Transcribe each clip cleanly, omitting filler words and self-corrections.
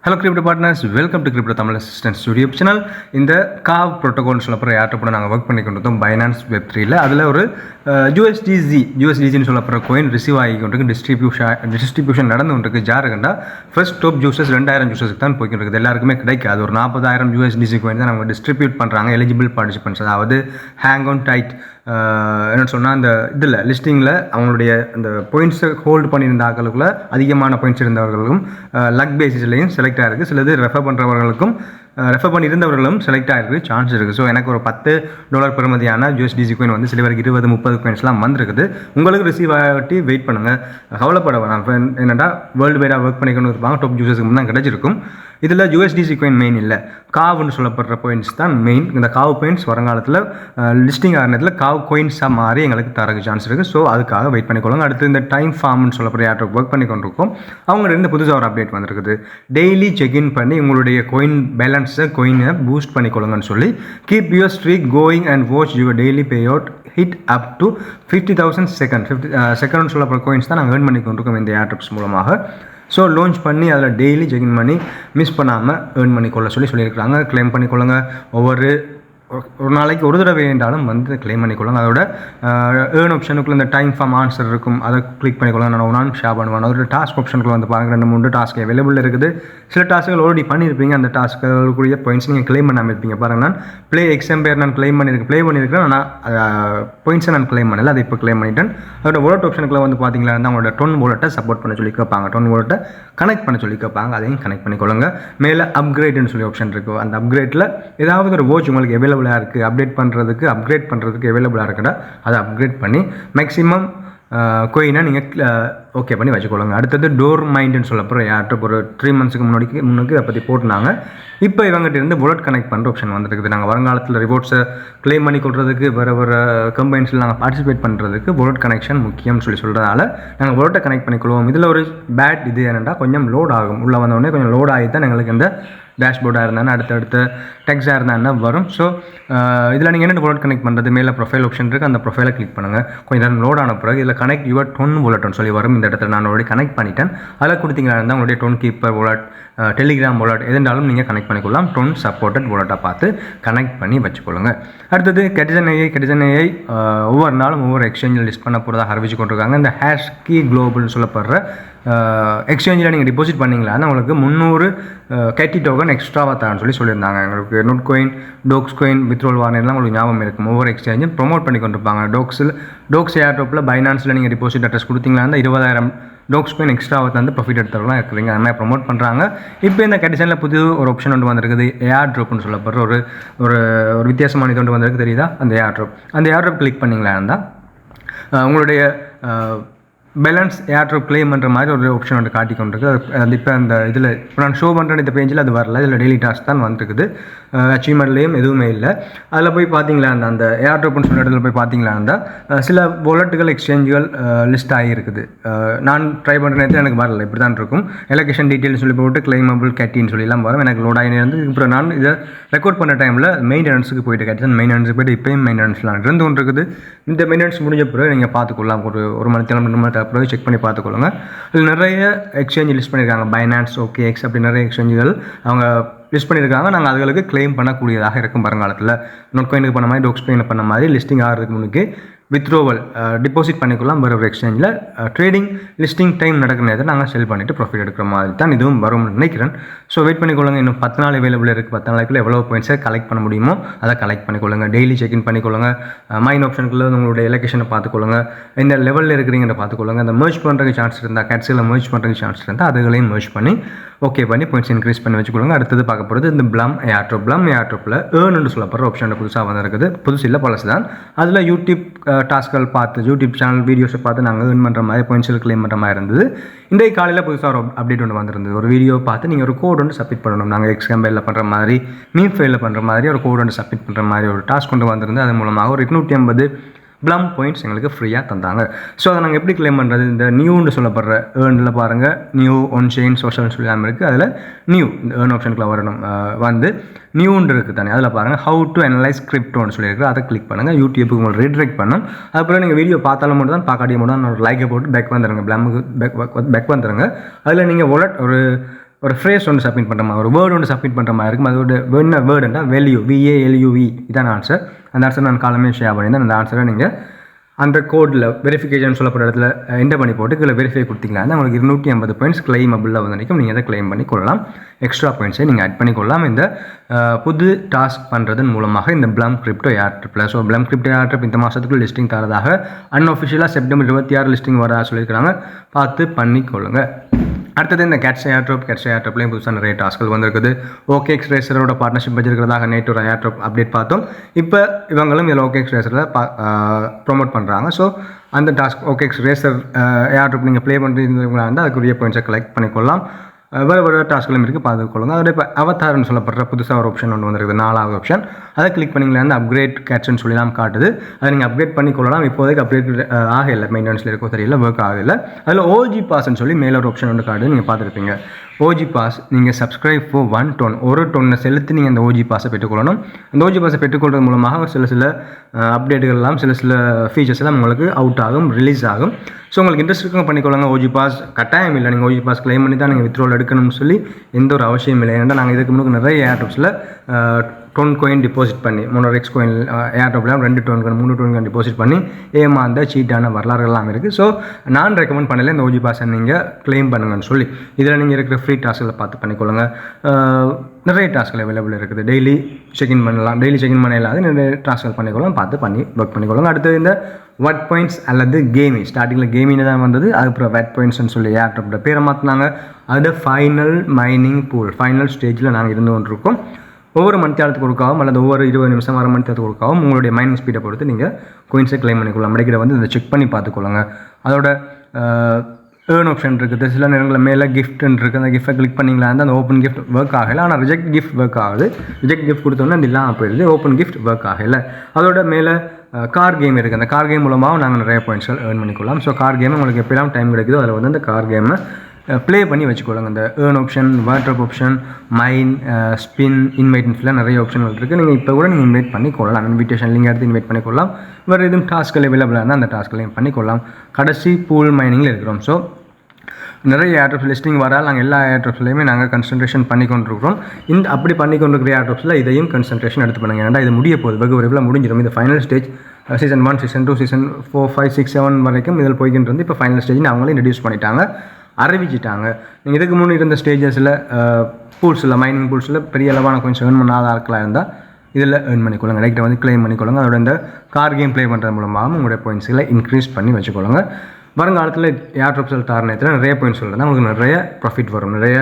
Hello crypto partners, welcome to Crypto Tamil Assistance YouTube channel. இந்த காவ் protocol சொல்லப்படுற ஏர்ட்ராப்போட நாங்கள் work பண்ணிக்கொண்டிருந்தோம் finance வெப்3ல. அதில் ஒரு யூஎஸ்டிசின்னு சொல்லப்படுற கோயின் ரிசீவ் ஆகிக்கொண்டிருக்கு. டிஸ்ட்ரிபியூஷன் நடந்து கொண்டிருக்கு. ஜாருகண்டா ஃபர்ஸ்ட் டாப் ஜூசஸ் 2000 ஜூசஸுக்கு தான் போய்க்கிட்டு எல்லாருக்குமே கிடைக்காது. ஒரு 40,000 யூஎஸ்டிசி கோயின் தான் அவங்க டிஸ்ட்ரிபியூட் பண்ணுறாங்க எலிஜிபிள் பார்ட்டிசிபென்ட்ஸ். அதாவது ஹேங் ஆன் டைட் என்னென்னு சொன்னால் அந்த இதில் லிஸ்டிங்கில் அவங்களுடைய அந்த பாயிண்ட்ஸை ஹோல்டு பண்ணியிருந்த ஆக்களுக்குள்ள அதிகமான பாயிண்ட்ஸ் இருந்தவர்களுக்கும் லக் பேசிஸ்லையும் செலக்ட் ஆகிருக்கு. சிலது ரெஃபர் பண்ணுறவர்களுக்கும் ரெஃபர் பண்ணியிருந்தவர்களும் செலக்ட் ஆகிருக்கு சான்ஸ் இருக்குது. ஸோ எனக்கு ஒரு $10 பெறுமதியான யூஎஸ்டிசி கோயின் வந்து சில வரைக்கும் 20-30 கோயின்ஸ்லாம் வந்திருக்குது. உங்களுக்கு ரிசீவ் ஆகிட்டு வெயிட் பண்ணுங்கள், கவலைப்பட வேணாம். என்னென்னா வேர்ல்டு வைடாக ஒர்க் பண்ணிக்கொண்டு இருப்பாங்க, டாப் யூசர்ஸுக்கு தான் கிடைச்சிருக்கும். இதில் யூஎஸ்டிசி கோயின் மெயின் இல்லை, காவுன்னு சொல்லப்படுற பாயிண்ட்ஸ் தான் மெயின். இந்த காவ் பாயிண்ட்ஸ் வருங்காலத்தில் லிஸ்டிங் ஆகினத்தில் காவ் கோயின்ஸாக மாறி எங்களுக்கு தரக்கு சான்ஸ் இருக்குது. ஸோ அதுக்காக வெயிட் பண்ணிக்கொள்ளுங்க. அடுத்து இந்த டைம் ஃபார்ம்னு சொல்லப்படுற யார்ட்ராப் ஒர்க் பண்ணி கொண்டிருக்கோம். அவங்கள்ட்ட புதுசாக ஒரு அப்டேட் வந்திருக்குது. டெய்லி செக்இன் பண்ணி உங்களுடைய கோயின் பேலன்ஸை கோயினை பூஸ்ட் பண்ணிக்கொள்ளுங்கன்னு சொல்லி keep your streak going and watch your daily pay out hit up to 50,000 second சொல்லப்படுற கோயின்ஸ் தான் நாங்கள் ஏர்ன் பண்ணி கொண்டிருக்கோம் இந்த ஏர்ட்ராப்ஸ் மூலமாக. ஸோ லான்ச் பண்ணி அதில் டெய்லி செக்இன் பண்ணி மிஸ் பண்ணாமல் ஏர்ன் பண்ணிக்கொள்ள சொல்லியிருக்கிறாங்க. கிளைம் பண்ணிக்கொள்ளுங்க. ஒரு நாளைக்கு ஒரு தடவை வேண்டாலும் வந்து கிளைம் பண்ணிக்கொள்ளுங்க. அதோட ஏர்ன் ஆப்ஷனுக்குள்ள இந்த டைம் ஃபார்ம் ஆன்சர் இருக்கும், அதை கிளிக் பண்ணிக்கொள்ளுங்க. நான் ஷேர் பண்ணுவேன். ஒரு டாஸ்க் ஆப்ஷனுக்குள்ள வந்து பாருங்கள், 2-3 டாஸ்க் அவைலபிள் இருக்குது. சில டாஸ்க்குகள் ஆல்ரெடி பண்ணியிருப்பீங்க, அந்த டாஸ்க்குடைய பாயிண்ட்ஸ் நீங்கள் கிளைம் பண்ணாமல் இருப்பீங்க. பாருங்கள், நான் ப்ளே எக்ஸாம்பியர் நான் ப்ளே பண்ணியிருக்கிறேன். ஆனால் பாயிண்ட்ஸை நான் கிளைம் பண்ணல, அதை இப்போ கிளைம் பண்ணிட்டேன். அதோட வாலெட் ஆப்ஷனுக்குள்ள வந்து பார்த்தீங்களா, அவங்களோட டொன் வாலெட்டை சப்போர்ட் பண்ண சொல்லி கேட்பாங்க, டொன் வாலெட்டை கனெக்ட் பண்ண சொல்லி கேட்பாங்க. அதையும் கனெக்ட் பண்ணிக்கொள்ளுங்க. மேலே அப்கிரேட்னு சொல்லி ஆப்ஷன் இருக்குது. அந்த அப்கிரேட்டில் ஏதாவது ஒரு வாட்ச் உங்களுக்கு அவைலபிளாக இருக்குது, அப்கிரேட் பண்ணுறதுக்கு அவைலபிளாக இருக்குடா, அதை அப்கிரேட் பண்ணி மேக்ஸிமம் கோயினை நீங்கள் ஓகே பண்ணி வச்சுக்கொள்ளுங்க. அடுத்தது டோர் மைண்டுன்னு சொல்லப்படுற யார்ட்ராப் ஒரு 3 மந்த்ஸுக்கு முன்னுக்கு அதை பற்றி போட்டுனாங்க. இப்போ இவங்ககிட்ட இருந்து வாலெட் கனெக்ட் பண்ணுற ஆப்ஷன் வந்துருக்குது. நாங்கள் வருங்காலத்தில் ரிவார்ட்ஸை கிளைம் பண்ணி கொடுறதுக்கு வேறு கம்பெனிஸில் நாங்கள் பார்ட்டிசிபேட் பண்ணுறதுக்கு வாலெட் கனெக்ஷன் முக்கியம்னு சொல்கிறதால நாங்கள் வாலெட்டை கனெக்ட் பண்ணிக்கொள்வோம். இதில் ஒரு பேட் இது என்னென்னா கொஞ்சம் லோட் ஆகும். உள்ளே வந்தோடனே கொஞ்சம் லோட் ஆகி தான் எங்களுக்கு இந்த டேஷ்போர்டாக இருந்தாலும் அடுத்தடுத்த டெக்ஸ்டாக இருந்தால் வரும். ஸோ இதில் நீங்கள் என்ன வாலெட் கனெக்ட் பண்ணுறது, மேலே ப்ரொஃபைல் ஆப்ஷன் இருக்குது, அந்த ப்ரொஃபைலை கிளிக் பண்ணுங்கள். கொஞ்சம் நேரம் லோட் ஆன பிறகு இதில் கனெக்ட் யுவர் டொன் வாலெட்னு சொல்லி வரும். இந்த இடத்துல நான் ஆல்ரெடி கனெக்ட் பண்ணிட்டேன். அதில் கொடுத்தீங்கன்னா இருந்தால் உங்களுடைய ton keeper wallet, Telegram wallet எதுனாலும் நீங்கள் கனெக்ட் பண்ணிக்கொள்ளலாம். டொன் சப்போர்ட்டட் வாலெட்டாக பார்த்து கனெக்ட் பண்ணி வச்சுக்கொள்ளுங்க. அடுத்தது கெட்டிசன் ஏஐ ஒவ்வொரு நாளும் ஒவ்வொரு எக்ஸ்சேஞ்சில் லிஸ்ட் பண்ண போகிறதாக அறிவிச்சு கொண்டிருக்காங்க. இந்த ஹேஷ்கி குளோபல்னு சொல்லப்படுற எக்ஸ்சேஞ்சில் நீங்கள் டிபாசிட் பண்ணிங்களான்னா உங்களுக்கு 300 கேட்டி டோக்கன் எக்ஸ்ட்ராவாக தரேன்னு சொல்லியிருந்தாங்க. எங்களுக்கு Notcoin, Dogs coin, withdrawal வார்னெல்லாம் உங்களுக்கு ஞாபகம் இருக்கும். ஒவ்வொரு எக்ஸ்சேஞ்சும் ப்ரொமோட் பண்ணி கொண்டிருப்பாங்க. டோக்ஸ் ஏர்ட்ராப்பில் பைனான்ஸில் நீங்கள் டிபாசிட் அட்ரஸ் கொடுத்தீங்கன்னா 20,000 டோக்ஸ் கோயின் எக்ஸ்ட்ராவை வந்து ப்ராஃபிட் எடுத்துறலாம் இருக்கிறீங்க. அந்த மாதிரி ப்ரொமோட் பண்ணுறாங்க. இப்போ இந்த கண்டிஷனில் புது ஒரு ஆப்ஷன் ஒன்று வந்திருக்குது, ஏர்ட்ராப்னு சொல்லப்படுற ஒரு வித்தியாசமான இது ஒன்று வந்திருக்கு. தெரியுதா? அந்த ஏர்ட்ராப் கிளிக் பண்ணிங்களா இருந்தால் உங்களுடைய பேலன்ஸ் ஏர்ட்ராப் கிளைம் பண்ணுற மாதிரி ஒரு ஆப்ஷன் ஒன்று காட்டி கொண்டிருக்கு. அது இப்போ அந்த இதில் இப்போ நான் ஷோ பண்ணுற இந்த பேஜில் அது வரல. இதில் டெய்லி டாஸ்க் தான் வந்துருக்குது. அச்சீவ்மெண்ட்லேயும் எதுவுமே இல்லை. அதில் போய் பார்த்தீங்களா அந்த ஏர்ட்ராப்னு சொல்கிற இடத்துல போய் பார்த்தீங்களா இருந்தால் சில வாலெட்டுகள் எக்ஸ்சேஞ்சுகள் லிஸ்ட் ஆகியிருக்குது. நான் ட்ரை பண்ணுற நேரத்தில் எனக்கு வரல. இப்படி தான் இருக்கும். எலக்ஷன் டீட்டெயில்ஸ் சொல்லி போட்டு கிளைமபிள் கேட்டின்னு சொல்லிலாம் வரும். எனக்கு லோட் ஆகி இருந்து இப்போ நான் இதை ரெக்கார்ட் பண்ணுற டைமில் மெயின்டெனன்ஸுக்கு போயிட்டு கேட்டேன். மெயின்டெனன்ஸுக்கு போய்ட்டு இப்போயும் மெயின்டெனன்ஸ்லாம் இருந்து கொண்டு இருக்குது. இந்த மெயின்டெனன்ஸ் முடிஞ்ச பிறகு நீங்கள் பார்த்துக்கொள்ளலாம். ஒரு மணி நேரம் 2 மணி நேரம் செக் பண்ணி பார்த்துக்கொள்ளுங்க. இதில் நிறைய எக்ஸ்சேஞ்ச் லிஸ்ட் பண்ணியிருக்காங்க. பைனான்ஸ், OKX அப்படி நிறைய எக்ஸ்சேஞ்சுகள் அவங்க லிஸ்ட் பண்ணியிருக்காங்க. நாங்கள் அதுகளுக்கு கிளைம் பண்ணக்கூடியதாக இருக்கும் வருங்காலத்தில். நோட் கோயினுக்கு பண்ண மாதிரி, டோக்ஸ் கோயினுக்கு பண்ண மாதிரி லிஸ்டிங் ஆகிறதுக்கு முன்னுக்கு வித்ரோவல் டிபாசிட் பண்ணிக்கலாம். ஒரு எக்ஸ்சேஞ்சில் ட்ரேடிங் லிஸ்டிங் டைம் நடக்கிற நேரத்தில் நாங்கள் செல் பண்ணிவிட்டு ப்ராஃபிட் எடுக்கிற மாதிரி தான் இதுவும் வரும்னு நினைக்கிறேன். ஸோ வெயிட் பண்ணிக்கொள்ளுங்க. இன்னும் 10 நாள் அவைலபிள் இருக்குது. 10 நாளைக்குள்ள எவ்வளோ பாயிண்ட்ஸை கலெக்ட் பண்ண முடியுமோ அதை கலெக்ட் பண்ணிக்கொள்ளுங்க. டெய்லி செக்இன் பண்ணிக்கொள்ளுங்க. மைன் ஆப்ஷனுக்குள்ள உங்களுடைய எலக்ஷனை பார்த்துக்கொள்ளுங்க. இந்த லெவலில் இருக்கிறீங்கன்னு பார்த்துக்கொள்ளுங்க. அந்த மெர்ஜ் பண்ணுறதுக்கு சான்ஸ் இருந்தால், கேட்ஸில் மெர்ஜ் பண்ணுறதுக்கு சான்ஸ் இருந்தால் அதுகளையும் மெர்ஜ் பண்ணி ஓகே பண்ணி பாயிண்ட்ஸ் இன்க்ரீஸ் பண்ணி வச்சுக்கொள்ளுங்க. அடுத்தது பார்க்க போகிறது இந்த ப்ளம் ஏர்ட்ராப்பில் ஏர்ன்னு சொல்லப்படுற ஆப்ஷன் புதுசாக வந்திருக்குது. புதுசு இல்லை, பழசு தான். அதில் யூடியூப் டாஸ்க்கள் பார்த்து, யூடியூப் சேனல் வீடியோஸை பார்த்து நாங்கள் ஏர்ன் பண்ணுற மாதிரி பாயிண்ட்ஸில் கிளைம் பண்ணுற மாதிரி இருந்தது. இன்றைய காலையில் புதுசாக ஒரு அப்டேட் ஒன்று வந்திருந்தது. ஒரு வீடியோ பார்த்து நீங்கள் ஒரு கோட் ஒன்று சப்மிட் பண்ணணும். நாங்கள் எக்ஸ்கம்பைலில் பண்ணுற மாதிரி, மீம் ஃபைலில் பண்ணுற மாதிரி ஒரு கோட் ஒன்று சப்மிட் பண்ணுற மாதிரி ஒரு டாஸ்க் கொண்டு வந்திருந்து. அது மூலமாக ஒரு 250 ப்ளம் பாயிண்ட்ஸ் எங்களுக்கு ஃப்ரீயாக தந்தாங்க. ஸோ அதை நாங்கள் எப்படி கிளைம் பண்ணுறது? இந்த நியூன்னு சொல்லப்படுற ஏர்னில் பாருங்கள், நியூ ஒன் செயின் சோஷியல்னு சொல்லாமல் இருக்குது. அதில் நியூ இந்த ஏர்ன் ஆப்ஷனுக்குள்ள வரணும். வந்து நியூன்னு இருக்குது தானே, அதில் பாருங்கள் ஹவு டு அனலைஸ் கிரிப்டோன்னு சொல்லியிருக்கு. அதை கிளிக் பண்ணுங்கள். யூடியூப்புக்கு உங்களுக்கு ரீட்ரெக்ட் பண்ணும். அதுபோல் நீங்கள் வீடியோ பார்த்தாலும் மட்டும் தான், பார்க்காட்டியும் மட்டும் தான் ஒரு லைக்கை போட்டு பேக் வந்துடுங்க. ப்ளம்முக்கு பேக் வந்துடுங்க. அதில் நீங்கள் வாலெட் ஒரு ஃப்ரேஸ் ஒன்று சப்மிட் பண்ணுற மாதிரி ஒரு வேர்டு ஒன்று சப்மிட் பண்ணுற மாதிரி இருக்கும். அதோட என்ன வேர்டுன்னா வேல்யூ VALUE இதான் ஆன்சர். அந்த ஆன்சர் நான் காலமே ஷேர் பண்ணியிருந்தேன். அந்த ஆன்சரை நீங்கள் அந்த கோடில் வெரிஃபிகேஷன் சொல்லப்படுற இடத்துல என்டர் பண்ணி போட்டு கீழே வெரிஃபை கொடுத்தீங்கன்னா உங்களுக்கு 250 பாயிண்ட்ஸ் கிளைமபிளில் வந்து நினைக்கும். நீங்கள் அதை கிளைம் பண்ணி கொள்ளலாம். எக்ஸ்ட்ரா பாயிண்ட்ஸை நீங்கள் ஆட் பண்ணிக்கொள்ளலாம் இந்த புது டாஸ்க் பண்ணுறதன் மூலமாக இந்த ப்ளம் கிரிப்டோ ஏர்ட்ரிப்பில். ஸோ ப்ளம் கிரிப்டோ ஏர்ட்ரிப் இந்த மாதத்துக்குள் லிஸ்டிங் தரதாக அன்அஃபிஷியலாக செப்டம்பர் 26 லிஸ்டிங் வர சொல்லியிருக்கிறாங்க. பார்த்து பண்ணிக்கொள்ளுங்க. அடுத்தது இந்த கேட்ஸ் ஏர்ட்ரிப்லேயும் புதுசாக நிறைய டாஸ்கள் வந்திருக்குது. OKX ரேசரோட பார்ட்னர்ஷிப் வச்சிருக்கிறதாக நேற்று ஒரு ஏர்ட்ரிப் அப்டேட் பார்த்தோம். இப்போ இவங்களும் இதில் OKX ரேசரில் ப்ரொமோட் பண்ணுறாங்க. ஸோ அந்த டாஸ்க் OKX ரேசர் ஏர்ட்ரிப் நீங்கள் ப்ளே பண்ணுறீங்களா இருந்தால் அதுக்குரிய பாயிண்ட்ஸை கலெக்ட் பண்ணிக்கொள்ளலாம். வேறு டாஸ்களும் இருக்குது, பார்த்துக்கொள்ளுங்க. அதோட இப்போ அவதார்னு சொல்லப்படுற புதுசாக ஒரு ஆப்ஷன் ஒன்று வந்துருக்குது, 4வது ஆப்ஷன். அதை கிளிக் பண்ணிங்களா வந்து அப்கிரேட் கேட்ஸ்ன்னு சொல்லலாம் காட்டுது. அதை நீங்கள் அப்கிரேட் பண்ணிக்கொள்ளலாம். இப்போதைக்கு அப்கிரேட் ஆகலை, மெயின்டெனன்ஸில் இருக்கோ தெரியல, ஒர்க் ஆகலை. அதில் OG பாஸ்ன்னு சொல்லி மேலே ஒரு ஆப்ஷன் ஒன்று காட்டுது, நீங்கள் பார்த்துருப்பீங்க. OG பாஸ் நீங்கள் சப்ஸ்கிரைப் for 1 ton ஒரு டொன்னை செலுத்தி நீங்கள் அந்த OG பாஸை பெற்றுக்கொள்ளணும். அந்த OG பாஸை பெற்றுக்கொள்வது மூலமாக சில அப்டேட்டுகள் எல்லாம் சில ஃபீச்சர்ஸ் எல்லாம் உங்களுக்கு அவுட் ஆகும், ரிலீஸ் ஆகும். ஸோ உங்களுக்கு இன்ட்ரெஸ்ட் இருக்குங்க பண்ணிக்கொள்ளுங்க. OG பாஸ் கட்டாயம் இல்லை, நீங்கள் OG பாஸ் கிளைம் பண்ணி தான் நீங்கள் வித்ட்ரால் எடுக்கணும்னு சொல்லி எந்த ஒரு அவசியம் இல்லை. ஏன்னா நாங்கள் இதுக்கு முன்னாடி நிறைய ஏர்ட்ரிப்ஸில் டொன் கோயின் டிபாசிட் பண்ணி 3x கோயின் ஏர்ட்ரிப்பில் 2 டொன் 3 டொன் டிபாசிட் பண்ணி ஏமாந்த சீட்டான வரலாறுகள்லாம் இருக்குது. ஸோ நான் ரெக்கமெண்ட் பண்ணல இந்த OG பாஸை நீங்கள் கிளைம் பண்ணுங்கன்னு சொல்லி. இதில் நீங்கள் இருக்கிற ஃப்ரீ டாஸ்களை பார்த்து பண்ணிக்கொள்ளுங்க. நிறைய டாஸ்கள் அவைலபிள் இருக்குது. டெய்லி செக்இன் பண்ணலாம், டெய்லி செக்இன் பண்ண இல்லாத நிறைய டாஸ்கள் பண்ணிக்கொள்ளலாம், பார்த்து பண்ணி ஒர்க் பண்ணிக்கொள்ளுங்க. அடுத்தது இந்த வட் பாயிண்ட்ஸ் அல்லது கேமிங், ஸ்டார்டிங்கில் கேமிங் தான் வந்தது, அதுக்கப்புறம் வட் பாயிண்ட்ஸ்னு சொல்லி ஏர்ட்ரிப்போட பேரை மாற்றினாங்க. அது ஃபைனல் மைனிங் பூல், ஃபைனல் ஸ்டேஜில் நாங்கள் இருந்து கொண்டிருக்கோம். ஒவ்வொரு மணித்தியாலத்துக்கு ஒருக்காவும் அல்லது ஒவ்வொரு 20 நிமிஷம் 1/2 மணித்தியாலத்துக்கு ஒருக்காவும் உங்களுடைய மைனிங் ஸ்பீடை பொறுத்து நீங்கள் கோயின்ஸை கிளைம் பண்ணிக்கொள்ளலாம். மடிக்கிற வந்து இதை செக் பண்ணி பார்த்துக்கொள்ளுங்க. அதோட ஏர்ன் ஆப்ஷன் இருக்குது. சில நேரங்களில் மேலே கிஃப்ட்னு இருக்குது, அந்த கிஃப்ட்டை கிளிக் பண்ணிங்களா இருந்தால் அந்த ஓப்பன் கிஃப்ட் ஒர்க் ஆகலை. ஆனால் ரிஜெக்ட் கிஃப்ட் ஒர்க் ஆகுது. ரிஜெக்ட் கிஃப்ட் கொடுத்தோன்னா அது இல்லாமல் போயிடுது, ஓப்பன் கிஃப்ட் ஒர்க் ஆகலை. அதோட மேலே கார் கேம் இருக்குது. அந்த கார் கேம் மூலமாக நாங்கள் நிறைய பாயிண்ட்ஸ்கள் ஏர்ன் பண்ணிக்கொள்ளலாம். ஸோ கார் கேம் உங்களுக்கு எப்போலாம் டைம் கிடைக்குதோ அதில் வந்து அந்த கார் கேமை ப்ளே பண்ணி வச்சுக்கொள்ளுங்க. இந்த ஏர்ன் ஆப்ஷன், வாட்ஸ்அப் ஆப்ஷன், மைன், ஸ்பின், இன்வைட்ஸ்லாம் நிறைய ஆப்ஷன்கள் இருக்குது. நீங்கள் இப்போ கூட நீங்கள் இன்வைட் பண்ணிக்கொள்ளலாம். இன்விடேஷன் லிங்க் எடுத்து இன்வைட் பண்ணிக்கொள்ளலாம். வேறு எதுவும் டாஸ்க்கள் அவைலபிளாக இருந்தால் அந்த டாஸ்க்களையும் பண்ணிக்கொள்ளலாம். கடைசி பூல் மைனிங்கில் இருக்கிறோம். ஸோ நிறைய ஏர்ட்ரிப்ஸ் லிஸ்டிங் வரால் நாங்கள் எல்லா ஏர்ட்ரிப்ஸ்லையுமே நாங்கள் கன்சன்ட்ரேஷன் பண்ணி கொண்டிருக்கிறோம். இந்த அப்படி பண்ணி கொண்டிருக்கிற ஏர்ட்ரிப்ஸில் இதையும் கன்சன்ட்ரேஷன் எடுத்து பண்ணுங்கள். ஏன்னா இது முடிய போகுது, வெகு விரைவில் முடிஞ்சிடும். இது final stage season 1, season 2, season 4, 5, 6, 7 வரைக்கும் இதில் போய்கிட்டு இருந்து இப்போ ஃபைனல் ஸ்டேஜ்னு அவங்களே இன்ட்ரடியூஸ் பண்ணிட்டாங்க, அறிவிச்சிட்டாங்க. நீங்கள் இதுக்கு முன்னே இருந்த ஸ்டேஜஸில் பூல்ஸில், மைனிங் பூல்ஸில் பெரிய அளவான கொஞ்சம் ஏர்ன் பண்ணாத ஆட்களாக இருந்தால் இதில் ஏர்ன் பண்ணிக்கொள்ளுங்க, டைரெக்டாக வந்து கிளைம் பண்ணிக்கொள்ளுங்க. அதோட இந்த கார் கேம் ப்ளே பண்ணுறது மூலமாக உங்களுடைய பாயிண்ட்ஸில் இன்க்ரீஸ் பண்ணி வச்சுக்கொள்ளுங்க. வருங்காலத்தில் ஏர்ட்ரிப்ஸில் தாரணத்தில் நிறைய பாயிண்ட்ஸ் சொல்லுறது உங்களுக்கு நிறைய ப்ராஃபிட் வரும், நிறைய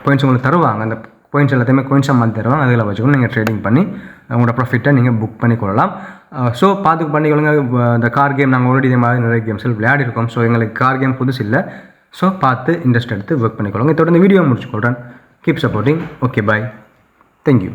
பாயிண்ட்ஸ் உங்களுக்கு தருவாங்க. அந்த பாயிண்ட்ஸ் எல்லாத்தையுமே கோயின்ஸாக மாற்றி தருவாங்க. அதில் வச்சுக்கணும் நீங்கள் ட்ரேடிங் பண்ணி உங்களோட ப்ராஃபிட்டை நீங்கள் புக் பண்ணிக்கொள்ளலாம். ஸோ பார்த்து பண்ணிக்கொள்ளுங்க. இந்த கார் கேம் நாங்கள் ஆல்ரெடி இதே மாதிரி நிறைய கேம்ஸில் விளையாடி இருக்கோம். ஸோ எங்களுக்கு கார் கேம் புதுசு இல்லை. ஸோ பார்த்து இன்ட்ரெஸ்ட் எடுத்து ஒர்க் பண்ணிக்கொள்ளுங்க. தொடர்ந்து வீடியோ முடிச்சுக்கொள்கிறேன். Keep supporting. Okay, bye. Thank you.